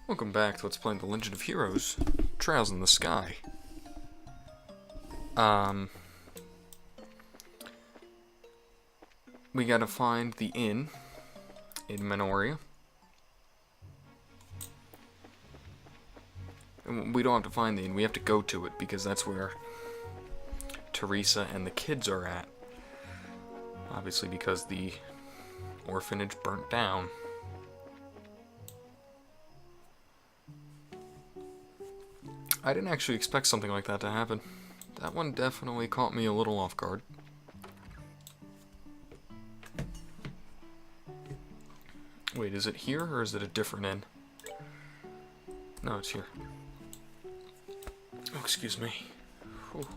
Welcome back to Let's Play The Legend of Heroes, Trails in the Sky. We gotta find the inn in Menoria. And we don't have to find the inn, we have to go to it, because that's where Teresa and the kids are at. Obviously because the orphanage burnt down. I didn't actually expect something like that to happen. That one definitely caught me a little off guard. Wait, is it here or is it a different inn? No, it's here. Oh, excuse me. Whew.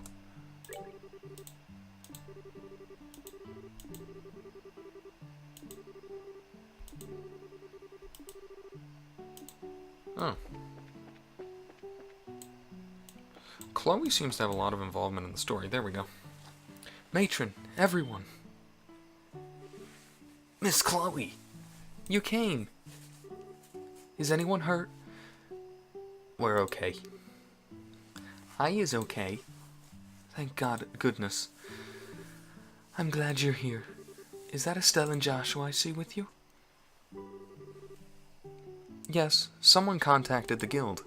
Oh. Chloe seems to have a lot of involvement in the story. There we go. Matron, everyone. Miss Chloe, you came. Is anyone hurt? We're okay. I is okay. Thank God, goodness. I'm glad you're here. Is that Estelle and Joshua I see with you? Yes, someone contacted the guild.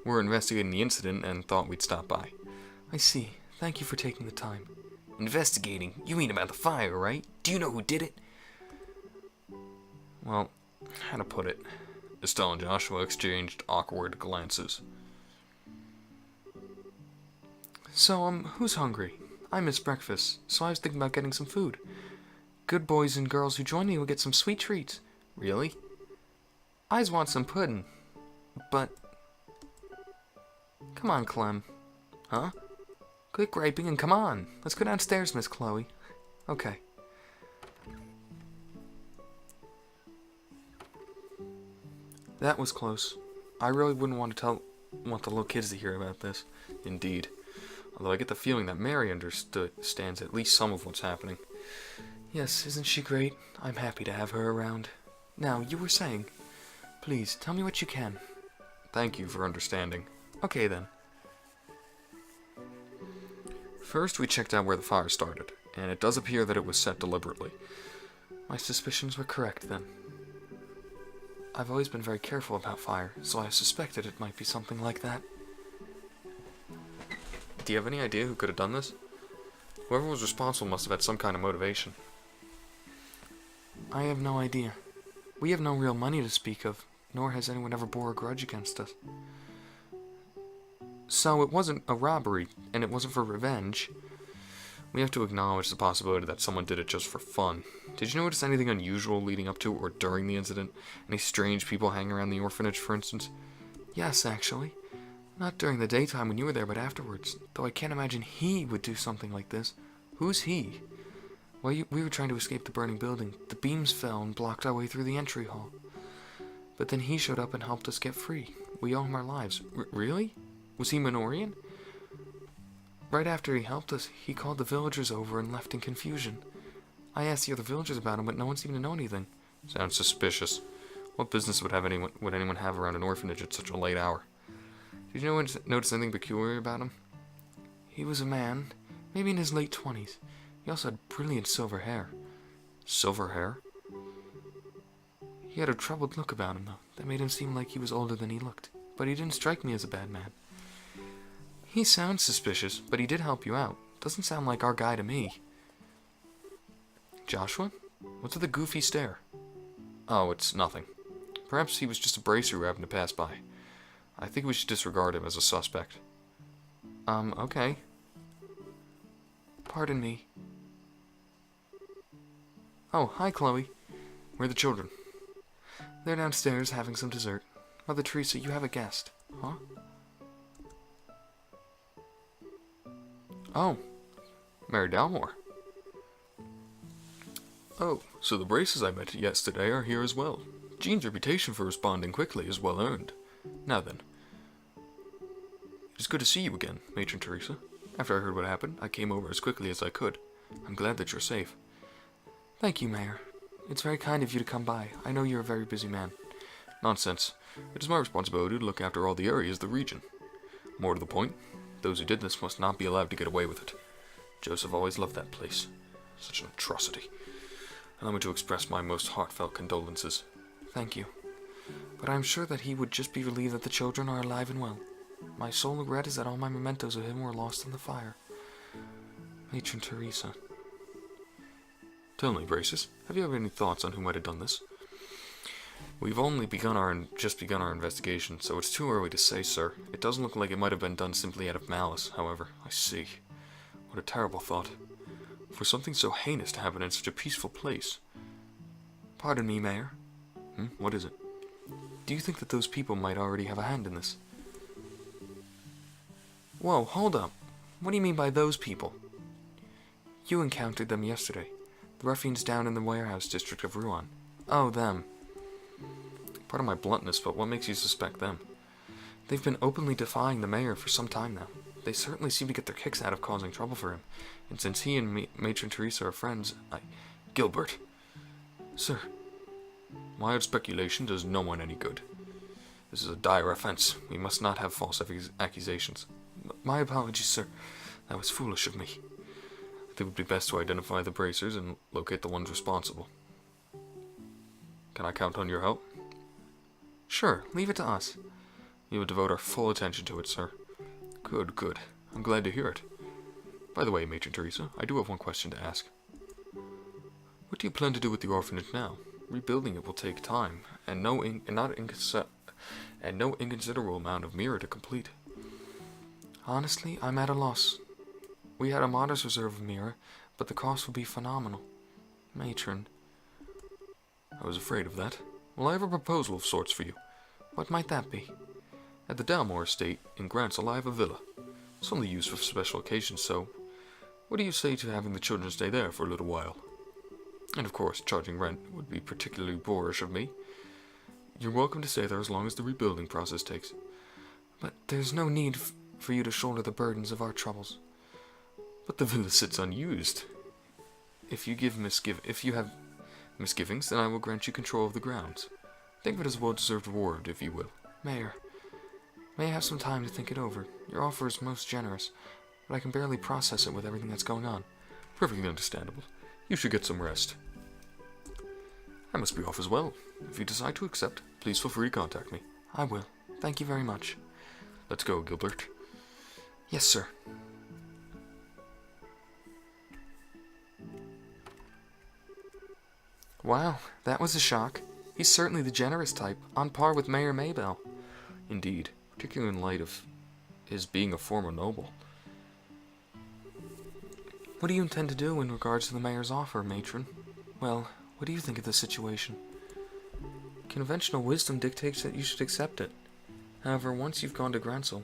We're investigating the incident and thought we'd stop by. I see. Thank you for taking the time. Investigating? You mean about the fire, right? Do you know who did it? Well, how to put it? Estelle and Joshua exchanged awkward glances. So, who's hungry? I miss breakfast, so I was thinking about getting some food. Good boys and girls who join me will get some sweet treats. Really? I just want some pudding. But... Come on, Clem. Huh? Quit griping and come on. Let's go downstairs, Miss Chloe. Okay. That was close. I really wouldn't want the little kids to hear about this. Indeed. Although I get the feeling that Mary understands at least some of what's happening. Yes, isn't she great? I'm happy to have her around. Now, you were saying. Please, tell me what you can. Thank you for understanding. Okay, then. First, we checked out where the fire started, and it does appear that it was set deliberately. My suspicions were correct, then. I've always been very careful about fire, so I suspected it might be something like that. Do you have any idea who could have done this? Whoever was responsible must have had some kind of motivation. I have no idea. We have no real money to speak of, nor has anyone ever bore a grudge against us. So it wasn't a robbery, and it wasn't for revenge. We have to acknowledge the possibility that someone did it just for fun. Did you notice anything unusual leading up to or during the incident? Any strange people hanging around the orphanage, for instance? Yes, actually. Not during the daytime when you were there, but afterwards. Though I can't imagine he would do something like this. Who's he? Well, we were trying to escape the burning building. The beams fell and blocked our way through the entry hall. But then he showed up and helped us get free. We owe him our lives. Really? Was he Menorian? Right after he helped us, he called the villagers over and left in confusion. I asked the other villagers about him, but no one seemed to know anything. Sounds suspicious. What business would anyone have around an orphanage at such a late hour? Did you notice anything peculiar about him? He was a man, maybe in his late 20s. He also had brilliant silver hair. Silver hair? He had a troubled look about him, though, that made him seem like he was older than he looked. But he didn't strike me as a bad man. He sounds suspicious, but he did help you out. Doesn't sound like our guy to me. Joshua? What's with the goofy stare? Oh, it's nothing. Perhaps he was just a bracer who happened to pass by. I think we should disregard him as a suspect. Okay. Pardon me. Oh, hi, Chloe. Where are the children? They're downstairs having some dessert. Mother Teresa, you have a guest. Huh? Oh, Mary Dalmore. Oh, so the braces I met yesterday are here as well. Jean's reputation for responding quickly is well earned. Now then. It is good to see you again, Matron Teresa. After I heard what happened, I came over as quickly as I could. I'm glad that you're safe. Thank you, Mayor. It's very kind of you to come by. I know you're a very busy man. Nonsense. It is my responsibility to look after all the areas of the region. More to the point, those who did this must not be allowed to get away with it. Joseph always loved that place. Such an atrocity. Allow me to express my most heartfelt condolences. Thank you. But I am sure that he would just be relieved that the children are alive and well. My sole regret is that all my mementos of him were lost in the fire. Matron Teresa. Tell me, Braces, have you any thoughts on who might have done this? We've only just begun our investigation, so it's too early to say, sir. It doesn't look like it might have been done simply out of malice, however. I see. What a terrible thought. For something so heinous to happen in such a peaceful place. Pardon me, Mayor. What is it? Do you think that those people might already have a hand in this? Whoa, hold up. What do you mean by those people? You encountered them yesterday. The ruffians down in the warehouse district of Rouen. Oh, them. Pardon my bluntness, but what makes you suspect them? They've been openly defying the mayor for some time now. They certainly seem to get their kicks out of causing trouble for him. And since he and Matron Teresa are friends, Gilbert. Sir. My speculation does no one any good. This is a dire offense. We must not have false accusations. My apologies, sir. That was foolish of me. I think it would be best to identify the bracers and locate the ones responsible. Can I count on your help? Sure, leave it to us. We will devote our full attention to it, sir. Good, good. I'm glad to hear it. By the way, Matron Teresa, I do have one question to ask. What do you plan to do with the orphanage now? Rebuilding it will take time, and no inconsiderable amount of mirror to complete. Honestly, I'm at a loss. We had a modest reserve of mirror, but the cost would be phenomenal. Matron. I was afraid of that. Well, I have a proposal of sorts for you. What might that be? At the Dalmore estate in Grantsell, I have a villa. It's only used for special occasions, so what do you say to having the children stay there for a little while? And of course, charging rent would be particularly boorish of me. You're welcome to stay there as long as the rebuilding process takes. But there's no need for you to shoulder the burdens of our troubles. But the villa sits unused. If you have misgivings, then I will grant you control of the grounds. Think of it as a well-deserved reward, if you will. Mayor, may I have some time to think it over? Your offer is most generous, but I can barely process it with everything that's going on. Perfectly understandable. You should get some rest. I must be off as well. If you decide to accept, please feel free to contact me. I will. Thank you very much. Let's go, Gilbert. Yes, sir. Wow, that was a shock. He's certainly the generous type, on par with Mayor Maybell. Indeed, particularly in light of his being a former noble. What do you intend to do in regards to the mayor's offer, Matron? Well, what do you think of the situation? Conventional wisdom dictates that you should accept it. However, once you've gone to Grantsell...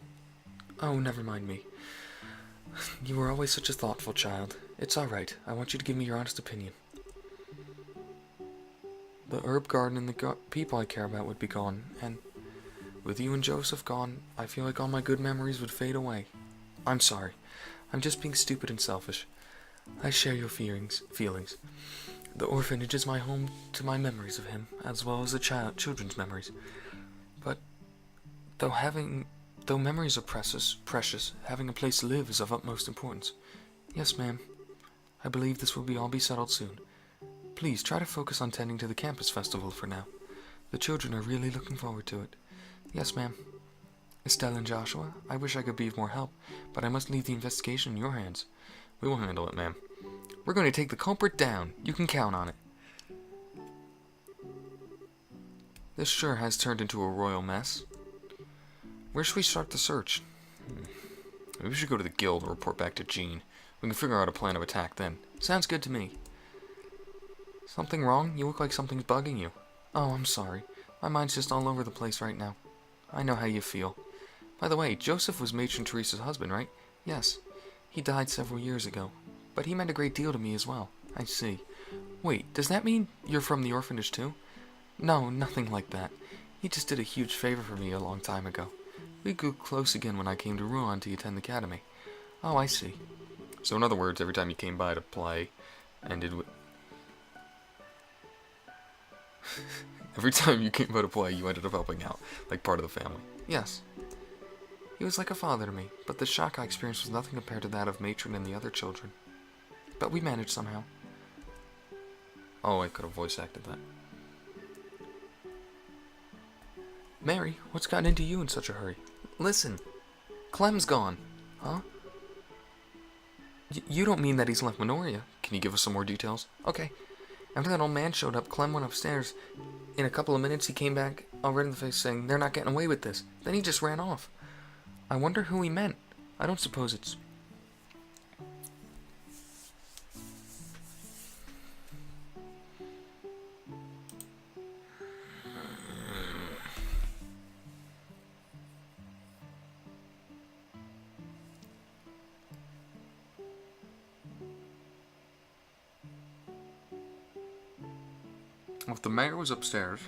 Oh, never mind me. You were always such a thoughtful child. It's all right. I want you to give me your honest opinion. The herb garden and the people I care about would be gone, and with you and Joseph gone, I feel like all my good memories would fade away. I'm sorry. I'm just being stupid and selfish. I share your feelings. The orphanage is my home to my memories of him, as well as the children's memories. But though memories are precious, having a place to live is of utmost importance. Yes, ma'am. I believe this will all be settled soon. Please try to focus on tending to the campus festival for now. The children are really looking forward to it. Yes, ma'am. Estelle and Joshua, I wish I could be of more help, but I must leave the investigation in your hands. We will handle it, ma'am. We're going to take the culprit down. You can count on it. This sure has turned into a royal mess. Where should we start the search? Maybe we should go to the guild and report back to Jean. We can figure out a plan of attack then. Sounds good to me. Something wrong? You look like something's bugging you. Oh, I'm sorry. My mind's just all over the place right now. I know how you feel. By the way, Joseph was Matron Teresa's husband, right? Yes. He died several years ago. But he meant a great deal to me as well. I see. Wait, does that mean you're from the orphanage too? No, nothing like that. He just did a huge favor for me a long time ago. We grew close again when I came to Rouen to attend the academy. Oh, I see. So in other words, every time you came by to play, ended with... Every time you came by to play, you ended up helping out, like part of the family. Yes. He was like a father to me, but the shock I experienced was nothing compared to that of Matron and the other children. But we managed somehow. Oh, I could have voice acted that. Mary, what's gotten into you in such a hurry? Listen, Clem's gone. Huh? You don't mean that he's left Minoria. Can you give us some more details? Okay. After that old man showed up, Clem went upstairs. In a couple of minutes, he came back, all red in the face, saying, "They're not getting away with this." Then he just ran off. I wonder who he meant. I don't suppose it's... Well, if the mayor was upstairs...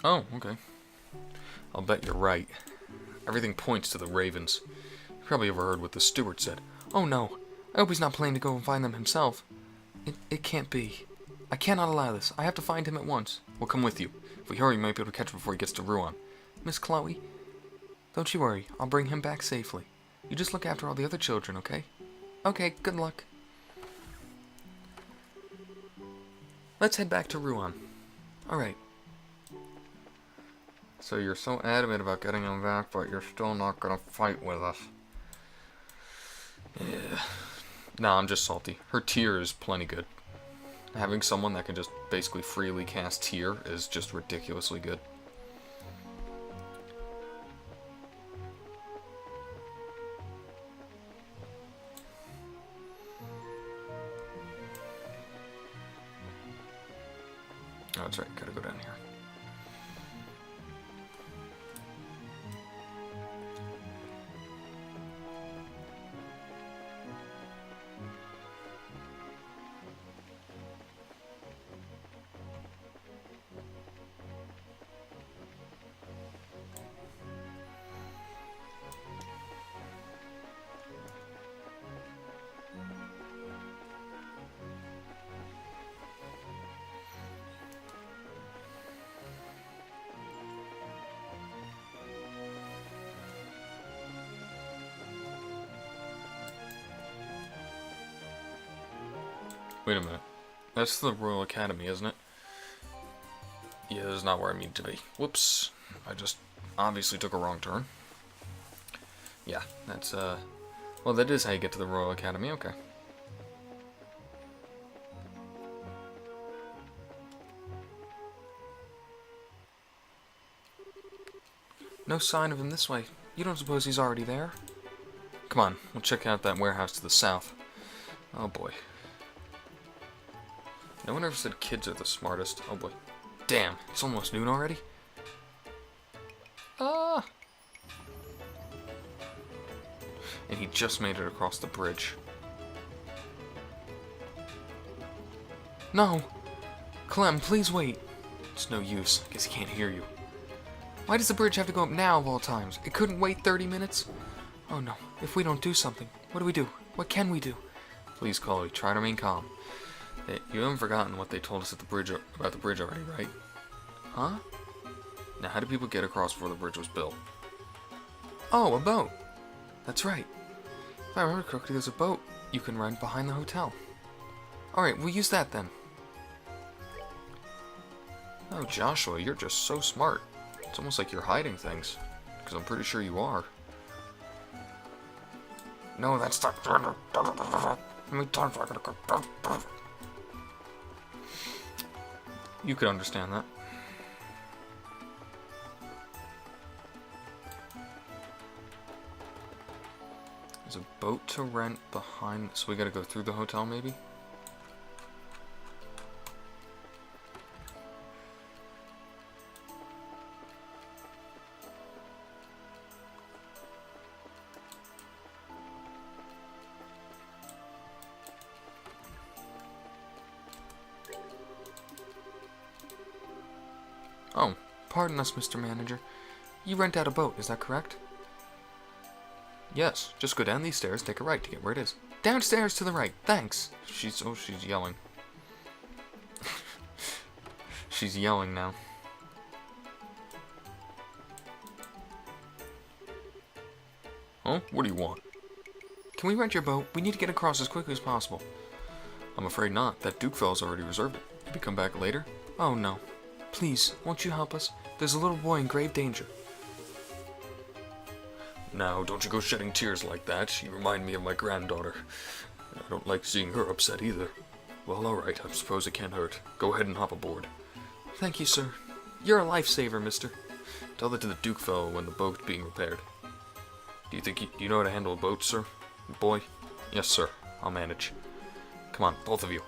Oh, okay. I'll bet you're right. Everything points to the Ravens. You probably overheard what the steward said. Oh no, I hope he's not planning to go and find them himself. It can't be. I cannot allow this. I have to find him at once. We'll come with you. If we hurry, we might be able to catch him before he gets to Ruan. Miss Chloe, don't you worry. I'll bring him back safely. You just look after all the other children, okay? Okay, good luck. Let's head back to Ruan. Alright. So you're so adamant about getting him back, but you're still not gonna fight with us. Yeah. Nah, I'm just salty. Her tier is plenty good. Having someone that can just basically freely cast tier is just ridiculously good. Oh, that's right. Gotta go down here. Wait a minute. That's the Royal Academy, isn't it? Yeah, this is not where I need to be. Whoops. I just obviously took a wrong turn. Yeah, that's, well, that is how you get to the Royal Academy, okay. No sign of him this way. You don't suppose he's already there? Come on, we'll check out that warehouse to the south. Oh boy. No one ever said kids are the smartest. Oh boy. Damn, it's almost noon already? Ah! And he just made it across the bridge. No! Clem, please wait. It's no use. I guess he can't hear you. Why does the bridge have to go up now of all times? It couldn't wait 30 minutes? Oh no. If we don't do something, what do we do? What can we do? Please, Chloe, try to remain calm. Hey, you haven't forgotten what they told us at the bridge about the bridge already, right? Huh? Now, how did people get across before the bridge was built? Oh, a boat. That's right. If I remember correctly, there's a boat you can rent behind the hotel. Alright, we'll use that then. Oh, Joshua, you're just so smart. It's almost like you're hiding things. Because I'm pretty sure you are. No, that's not... How many times am I gonna go... You could understand that. There's a boat to rent behind... So we gotta go through the hotel, maybe? Oh, pardon us, Mr. Manager. You rent out a boat, is that correct? Yes, just go down these stairs, take a right to get where it is. Downstairs to the right. Thanks. She's yelling. She's yelling now. Huh? What do you want? Can we rent your boat? We need to get across as quickly as possible. I'm afraid not. That Duke fellow's already reserved it. Maybe come back later? Oh no. Please, won't you help us? There's a little boy in grave danger. Now, don't you go shedding tears like that. You remind me of my granddaughter. I don't like seeing her upset either. Well, alright, I suppose it can't hurt. Go ahead and hop aboard. Thank you, sir. You're a lifesaver, mister. Tell that to the Duke fellow when the boat's being repaired. Do you know how to handle a boat, sir? Boy? Yes, sir. I'll manage. Come on, both of you.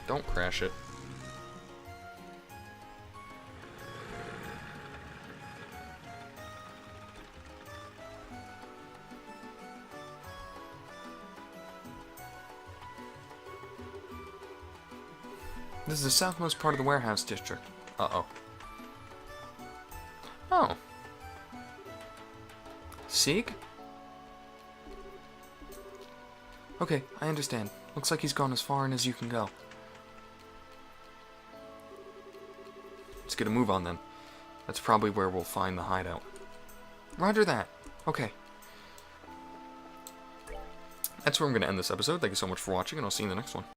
Don't crash it. This is the southmost part of the warehouse district. Uh-oh. Oh. Sieg? Okay, I understand. Looks like he's gone as far in as you can go. Let's get a move on then. That's probably where we'll find the hideout. Roger that. Okay. That's where I'm going to end this episode. Thank you so much for watching, and I'll see you in the next one.